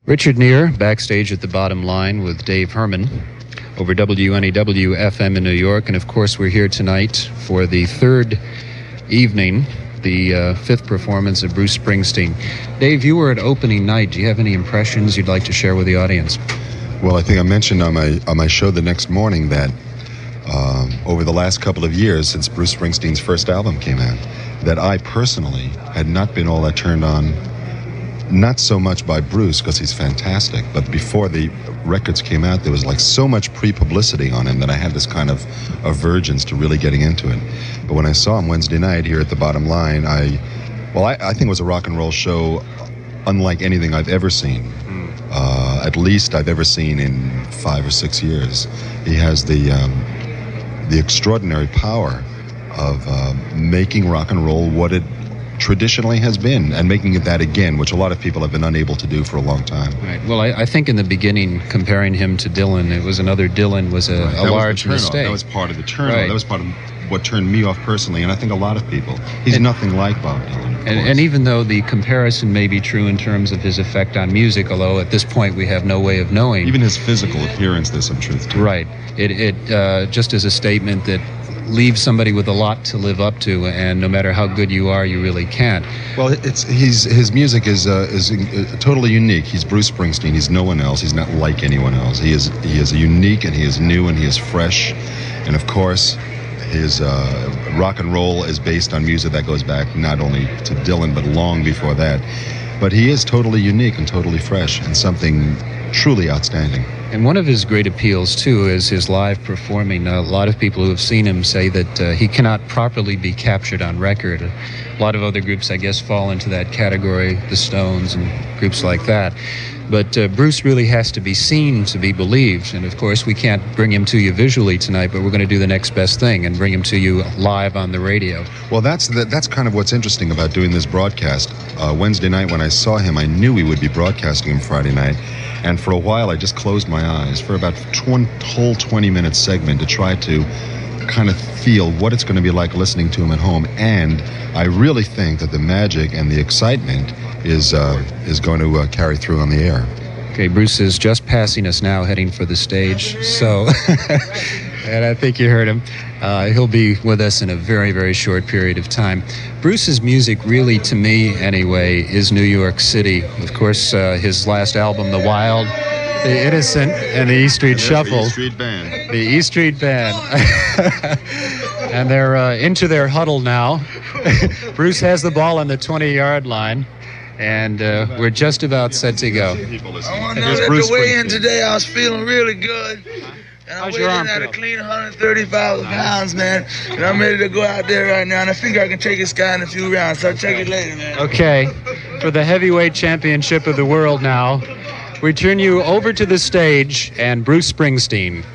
Richard Neer, backstage at the Bottom Line with Dave Herman over WNEW FM in New York. And of course, we're here tonight for the third evening, the fifth performance of Bruce Springsteen. Dave, you were at opening night. Do you have any impressions you'd like to share with the audience? Well, I think I mentioned on my show the next morning that over the last couple of years, since Bruce Springsteen's first album came out, that I personally had not been all that turned on, not so much by Bruce, because he's fantastic, but before the records came out, there was like so much pre-publicity on him that I had this kind of avergence to really getting into it. But when I saw him Wednesday night here at the Bottom Line, I think it was a rock and roll show unlike anything I've ever seen. At least I've ever seen in 5 or 6 years. He has the extraordinary power of making rock and roll what it traditionally has been, and making it that again, which a lot of people have been unable to do for a long time. Right. Well, I think in the beginning, comparing him to Dylan, it was another Dylan was a large mistake. That was part of the turn-off. Right. That was part of what turned me off personally, and I think a lot of people. He's nothing like Bob Dylan. And even though the comparison may be true in terms of his effect on music, although at this point we have no way of knowing. Even his physical appearance, there's some truth to. Right. It just is a statement that leaves somebody with a lot to live up to, and no matter how good you are, you really can't. Well, his music is totally unique. He's Bruce Springsteen. He's no one else. He's not like anyone else. He is unique, and he is new, and he is fresh, and of course, his rock and roll is based on music that goes back not only to Dylan but long before that. But he is totally unique and totally fresh, and something truly outstanding. And one of his great appeals, too, is his live performing. A lot of people who have seen him say that he cannot properly be captured on record. A lot of other groups, I guess, fall into that category, the Stones and groups like that. But Bruce really has to be seen to be believed. And, of course, we can't bring him to you visually tonight, but we're going to do the next best thing and bring him to you live on the radio. Well, that's kind of what's interesting about doing this broadcast. Wednesday night when I saw him, I knew we would be broadcasting him Friday night. And for a while, I just closed my eyes for about a whole 20-minute segment to try to kind of feel what it's going to be like listening to him at home. And I really think that the magic and the excitement is going to carry through on the air. Okay, Bruce is just passing us now, heading for the stage. So, and I think you heard him. He'll be with us in a very, very short period of time. Bruce's music really, to me anyway, is New York City. Of course, his last album, The Wild, The Innocent, and the E Street Shuffle. The E Street Band. The E Street Band. And they're into their huddle now. Bruce has the ball on the 20-yard line. And we're just about set to go. I want to know that the weigh-in today, I was feeling really good. And I weighed in at a clean 135 pounds, man. And I'm ready to go out there right now. And I think I can take this guy in a few rounds. So I'll check it later, man. Okay. For the heavyweight championship of the world now, we turn you over to the stage and Bruce Springsteen.